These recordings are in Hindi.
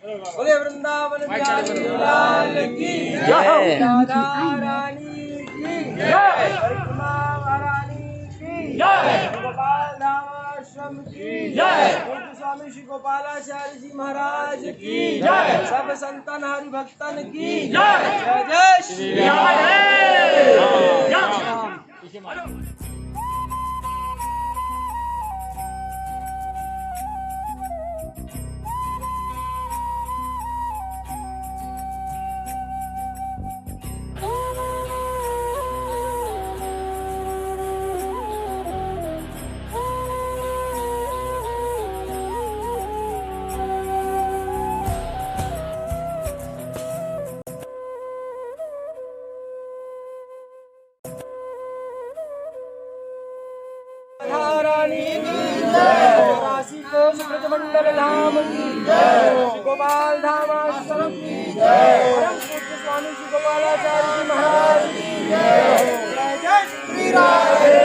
बोले वृंदावन बिहारी लाल की जय, राधा रानी की जय, परिक्रमा महारानी की जय, गोपाल धाम आश्रम की जय, पूज्य स्वामी श्री गोपालाचार्य जी महाराज की जय, सब संतन हरि भक्तन की जय। जय जय श्री राम। रानी की जय, काशी कोश ब्रजमंडल धाम की जय, श्री गोपाल धाम आश्रम की जय, परम पूज्य स्वामी श्री गोपालाचार्य जी महाराज की जय। जय जय श्री राधे।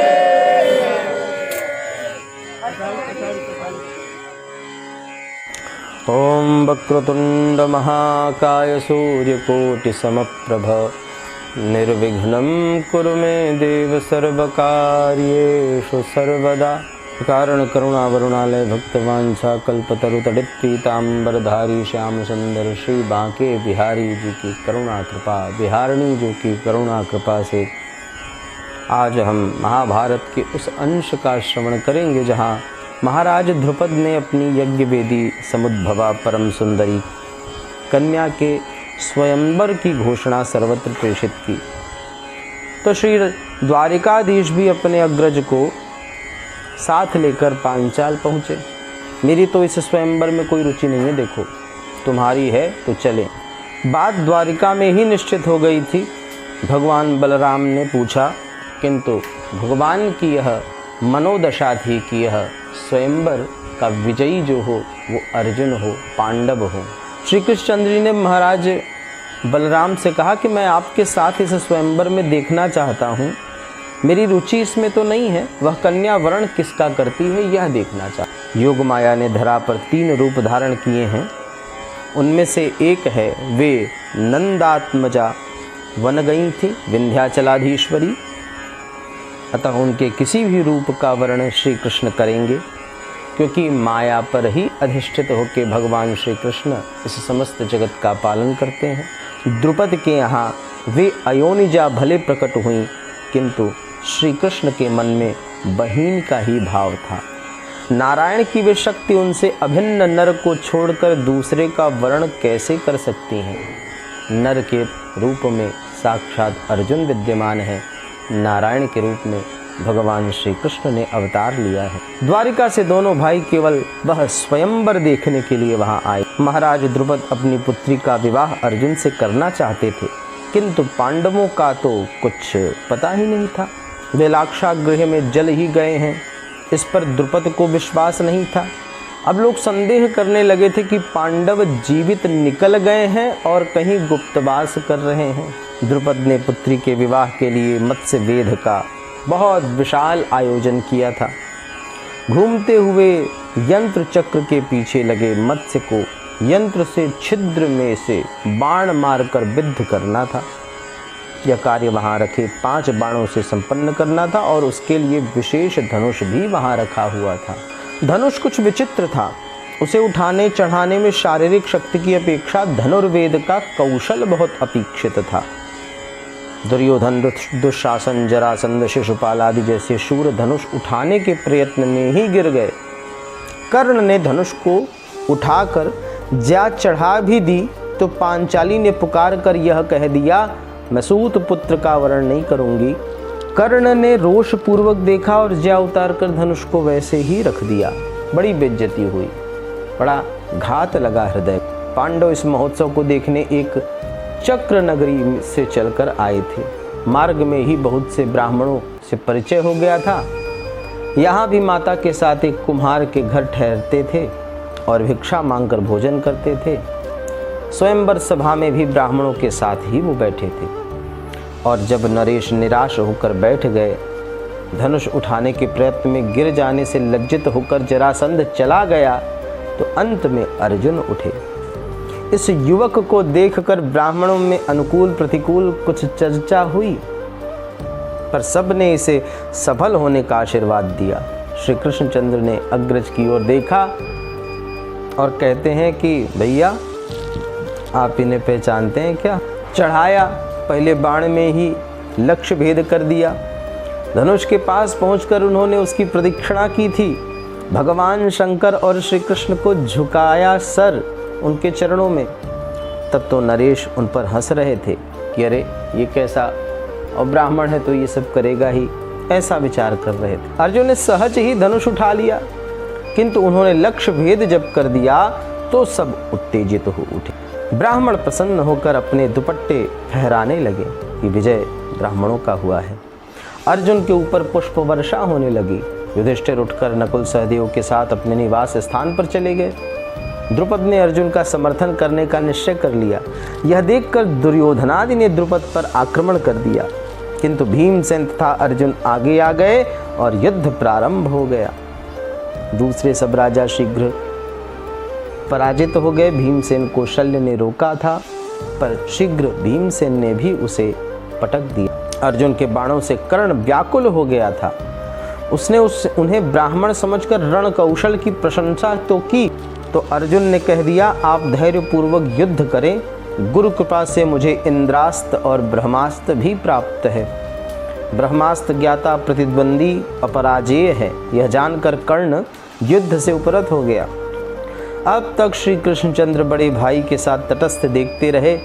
ओम वक्रतुंड महाकाय सूर्यकोटि समप्रभ निर्विघ्नं कुरु मे देव सर्वकार्येषु सर्वदा। कारण करुणा वरुणालय भक्तवांछा कल्पतरुतडित पीताम्बरधारी श्याम सुंदर श्री बांके बिहारी जी की करुणा कृपा बिहारणी जो की करुणा कृपा से आज हम महाभारत के उस अंश का श्रवण करेंगे जहाँ महाराज ध्रुपद ने अपनी यज्ञ वेदी समुद्भवा परम सुंदरी कन्या के स्वयंवर की घोषणा सर्वत्र प्रेषित की। तो श्री द्वारिकाधीश भी अपने अग्रज को साथ लेकर पांचाल पहुँचे। मेरी तो इस स्वयंवर में कोई रुचि नहीं है, देखो तुम्हारी है तो चले। बात द्वारिका में ही निश्चित हो गई थी। भगवान बलराम ने पूछा, किंतु भगवान की यह मनोदशा थी कि यह स्वयंवर का विजयी जो हो वो अर्जुन हो, पांडव हो। श्री कृष्णचंद्र जी ने महाराज बलराम से कहा कि मैं आपके साथ इस स्वयंवर में देखना चाहता हूँ, मेरी रुचि इसमें तो नहीं है, वह कन्या वर्ण किसका करती है यह देखना चाहता। योग माया ने धरा पर 3 रूप धारण किए हैं, उनमें से एक है वे नंदात्मजा वन गई थी विंध्याचलाधीश्वरी, अतः उनके किसी भी रूप का वर्णन श्री कृष्ण करेंगे, क्योंकि माया पर ही अधिष्ठित होकर भगवान श्री कृष्ण इस समस्त जगत का पालन करते हैं। द्रुपद के यहाँ वे अयोनिजा भले प्रकट हुई, किंतु श्री कृष्ण के मन में बहीन का ही भाव था। नारायण की वे शक्ति उनसे अभिन्न नर को छोड़कर दूसरे का वर्ण कैसे कर सकती हैं। नर के रूप में साक्षात अर्जुन विद्यमान है, नारायण के रूप में भगवान श्री कृष्ण ने अवतार लिया है। द्वारिका से दोनों भाई केवल वह स्वयंवर देखने के लिए वहां आए। महाराज द्रुपद अपनी पुत्री का विवाह अर्जुन से करना चाहते थे, किंतु पांडवों का तो कुछ पता ही नहीं था। वे लाक्षागृह में जल ही गए हैं, इस पर द्रुपद को विश्वास नहीं था। अब लोग संदेह करने लगे थे कि पांडव जीवित निकल गए हैं और कहीं गुप्तवास कर रहे हैं। द्रुपद ने पुत्री के विवाह के लिए मत्स्य वेद का बहुत विशाल आयोजन किया था। घूमते हुए यंत्र चक्र के पीछे लगे मत्स्य को यंत्र से छिद्र में से बाण मारकर विद्ध करना था। यह कार्य वहां रखे 5 बाणों से संपन्न करना था और उसके लिए विशेष धनुष भी वहां रखा हुआ था। धनुष कुछ विचित्र था, उसे उठाने चढ़ाने में शारीरिक शक्ति की अपेक्षा धनुर्वेद का कौशल बहुत अपेक्षित था। दुर्योधन, दुशासन, जरासंध, शिशुपाल आदि जैसे शूर धनुष उठाने के प्रयत्न में ही गिर गए। कर्ण ने धनुष को उठाकर ज्या चढ़ा भी दी तो पांचाली ने पुकार कर यह कह दिया, मैं सूत पुत्र का वर्ण नहीं करूंगी। कर्ण ने रोष पूर्वक देखा और ज्या उतार कर धनुष को वैसे ही रख दिया। बड़ी बेइज्जती हुई, बड़ा घात लगा हृदय। पांडव इस महोत्सव को देखने एक चक्र नगरी से चलकर आए थे। मार्ग में ही बहुत से ब्राह्मणों से परिचय हो गया था। यहाँ भी माता के साथ एक कुम्हार के घर ठहरते थे और भिक्षा मांगकर भोजन करते थे। स्वयंवर सभा में भी ब्राह्मणों के साथ ही वो बैठे थे। और जब नरेश निराश होकर बैठ गए, धनुष उठाने के प्रयत्न में गिर जाने से लज्जित होकर जरासंध चला गया, तो अंत में अर्जुन उठे। इस युवक को देखकर ब्राह्मणों में अनुकूल प्रतिकूल कुछ चर्चा हुई, पर सब ने इसे सफल होने का आशीर्वाद दिया। श्री कृष्णचंद्र ने अग्रज की ओर देखा और कहते हैं कि भैया, आप इन्हें पहचानते हैं क्या? चढ़ाया, पहले बाण में ही लक्ष्य भेद कर दिया। धनुष के पास पहुंचकर उन्होंने उसकी प्रदक्षिणा की थी। भगवान शंकर और श्री कृष्ण को झुकाया सर उनके चरणों में। तब तो नरेश उन पर हंस रहे थे कि अरे ये कैसा, और ब्राह्मण है तो ये सब करेगा ही, ऐसा विचार कर रहे थे। अर्जुन ने सहज ही धनुष उठा लिया, किंतु उन्होंने लक्ष्य भेद जब कर दिया तो सब उत्तेजित हो उठे। ब्राह्मण प्रसन्न होकर अपने दुपट्टे फहराने लगे कि विजय ब्राह्मणों का हुआ है। अर्जुन के ऊपर पुष्प वर्षा होने लगी। युधिष्ठिर उठकर नकुल सहदेव के साथ अपने निवास स्थान पर चले गए। द्रुपद ने अर्जुन का समर्थन करने का निश्चय कर लिया। यह देखकर दुर्योधनादि ने द्रुपद पर आक्रमण कर दिया, किंतु भीमसेन तथा अर्जुन आगे आ गए और युद्ध प्रारंभ हो गया। दूसरे सब राजा शीघ्र पराजित हो गए। भीमसेन को शल्य ने रोका था, पर शीघ्र भीमसेन ने भी उसे पटक दिया। अर्जुन के बाणों से कर्ण व्याकुल हो गया था। उसने उन्हें ब्राह्मण समझकर रण कौशल की प्रशंसा तो की, तो अर्जुन ने कह दिया, आप धैर्यपूर्वक युद्ध करें, गुरु कृपा से मुझे इंद्रास्त्र और ब्रह्मास्त्र भी प्राप्त है। ब्रह्मास्त्र ज्ञाता प्रतिद्वंदी अपराजेय है। यह जानकर कर्ण युद्ध से उपरत हो गया। अब तक श्री कृष्णचंद्र बड़े भाई के साथ तटस्थ देखते रहे।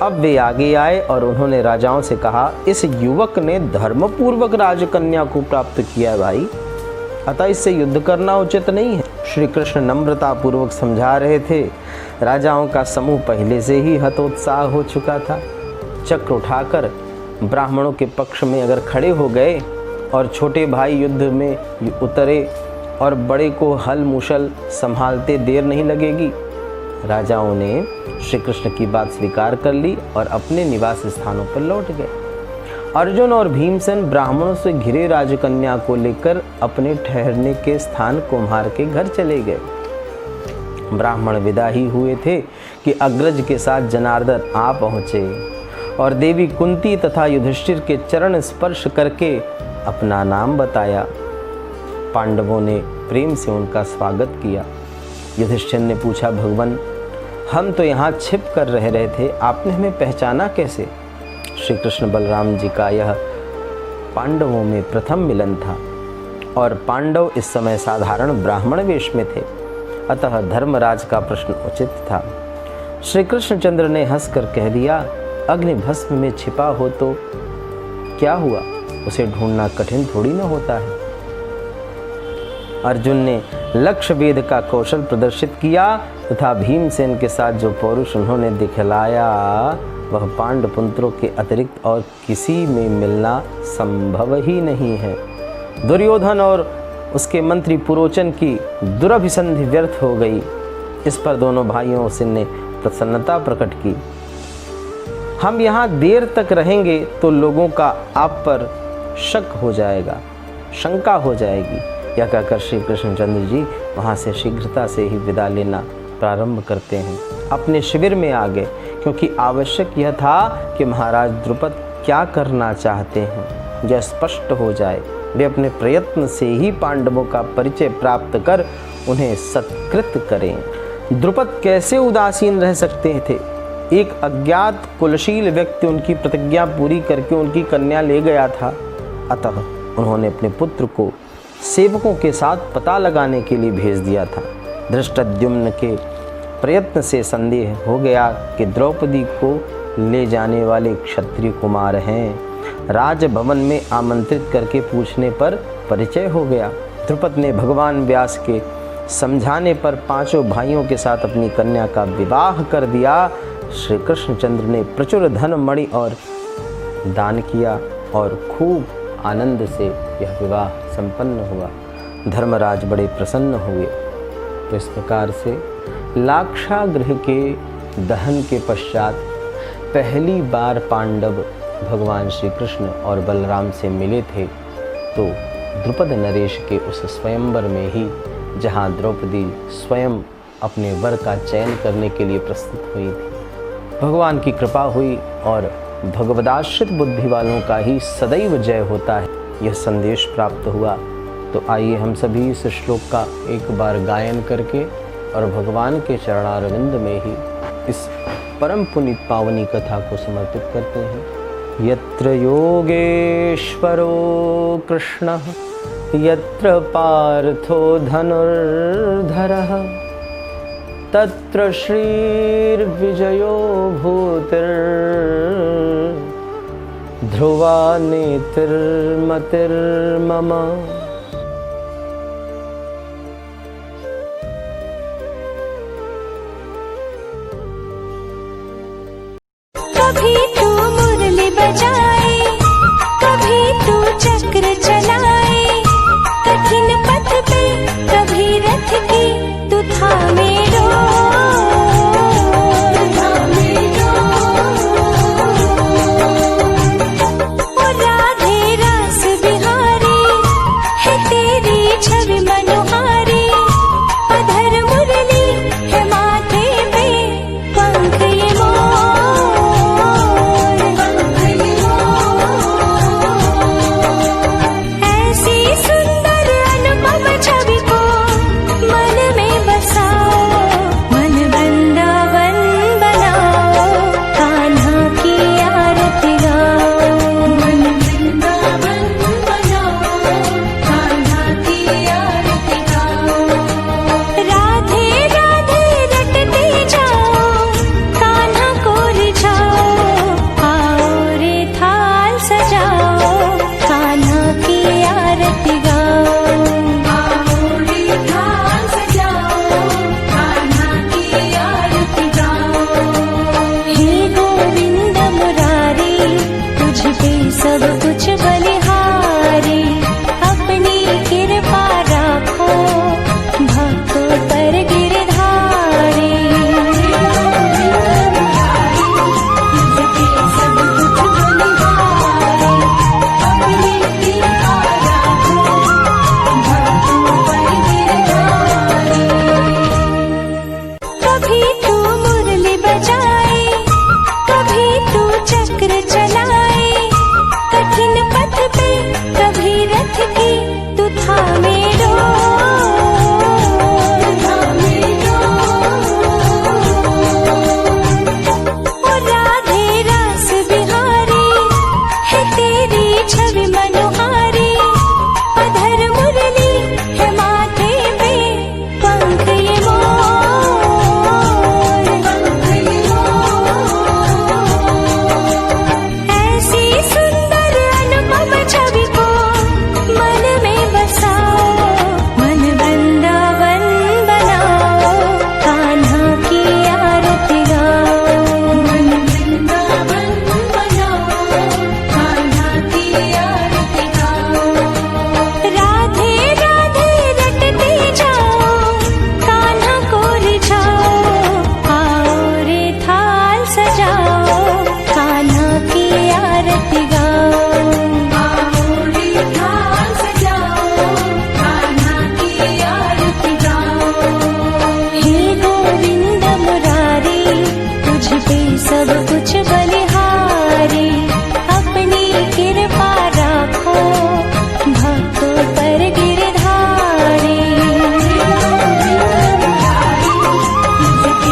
अब वे आगे आए और उन्होंने राजाओं से कहा, इस युवक ने धर्मपूर्वक राजकन्या को प्राप्त किया है भाई, अतः इससे युद्ध करना उचित नहीं है। श्री कृष्ण नम्रता पूर्वक समझा रहे थे। राजाओं का समूह पहले से ही हतोत्साह हो चुका था। चक्र उठाकर ब्राह्मणों के पक्ष में अगर खड़े हो गए और छोटे भाई युद्ध में उतरे और बड़े को हल मुशल संभालते देर नहीं लगेगी। राजाओं ने श्री कृष्ण की बात स्वीकार कर ली और अपने निवास स्थानों पर लौट गए। अर्जुन और भीमसेन ब्राह्मणों से घिरे राजकन्या को लेकर अपने ठहरने के स्थान कुम्हार के घर चले गए। ब्राह्मण विदा ही हुए थे कि अग्रज के साथ जनार्दन आ पहुँचे और देवी कुंती तथा युधिष्ठिर के चरण स्पर्श करके अपना नाम बताया। पांडवों ने प्रेम से उनका स्वागत किया। युधिष्ठिर ने पूछा, भगवान, हम तो यहाँ छिप कर रह रहे थे, आपने हमें पहचाना कैसे? श्री कृष्ण बलराम जी का यह पांडवों में प्रथम मिलन था और पांडव इस समय साधारण ब्राह्मण वेश में थे, अतः धर्मराज का प्रश्न उचित था। श्री कृष्णचंद्र ने हंसकर कह दिया, अग्नि भस्म में छिपा हो तो क्या हुआ, उसे ढूंढना कठिन थोड़ी न होता है। अर्जुन ने लक्ष्य भेद का कौशल प्रदर्शित किया तथा भीमसेन के साथ जो पौरुष उन्होंने दिखलाया वह पांडपुत्रों के अतिरिक्त और किसी में मिलना संभव ही नहीं है। दुर्योधन और उसके मंत्री पुरोचन की दुरभिसंधि व्यर्थ हो गई। इस पर दोनों भाइयों से ने प्रसन्नता प्रकट की। हम यहाँ देर तक रहेंगे तो लोगों का आप पर शक हो जाएगा, शंका हो जाएगी। यह कहकर श्री कृष्णचंद्र जी वहाँ से शीघ्रता से ही विदा लेना प्रारंभ करते हैं। अपने शिविर में आ गए, क्योंकि आवश्यक यह था कि महाराज द्रुपद क्या करना चाहते हैं यह स्पष्ट हो जाए। वे अपने प्रयत्न से ही पांडवों का परिचय प्राप्त कर उन्हें सत्कृत करें। द्रुपद कैसे उदासीन रह सकते थे? एक अज्ञात कुलशील व्यक्ति उनकी प्रतिज्ञा पूरी करके उनकी कन्या ले गया था, अतः उन्होंने अपने पुत्र को सेवकों के साथ पता लगाने के लिए भेज दिया था। धृष्टद्युम्न के प्रयत्न से संदेह हो गया कि द्रौपदी को ले जाने वाले क्षत्रिय कुमार हैं। राजभवन में आमंत्रित करके पूछने पर परिचय हो गया। द्रुपद ने भगवान व्यास के समझाने पर पांचों भाइयों के साथ अपनी कन्या का विवाह कर दिया। श्री कृष्णचंद्र ने प्रचुर धन मणि और दान किया और खूब आनंद से यह विवाह संपन्न हुआ। धर्मराज बड़े प्रसन्न हुए। तो इस प्रकार से लाक्षागृह के दहन के पश्चात पहली बार पांडव भगवान श्री कृष्ण और बलराम से मिले थे, तो द्रुपद नरेश के उस स्वयंवर में ही, जहाँ द्रौपदी स्वयं अपने वर का चयन करने के लिए प्रस्तुत हुई थी। भगवान की कृपा हुई और भगवदाश्रित बुद्धि वालों का ही सदैव जय होता है, यह संदेश प्राप्त हुआ। तो आइए हम सभी इस श्लोक का एक बार गायन करके और भगवान के चरणारविंद में ही इस परम पुनीत पावनी कथा को समर्पित करते हैं। यत्र योगेश्वरो कृष्णः यत्र पार्थो धनुर्धरः तत्र श्रीर्विजयो भूतिर् ध्रुवा नीतिर्मतिर्मम। कभी तू मुरली बजाए, कभी तू चक्र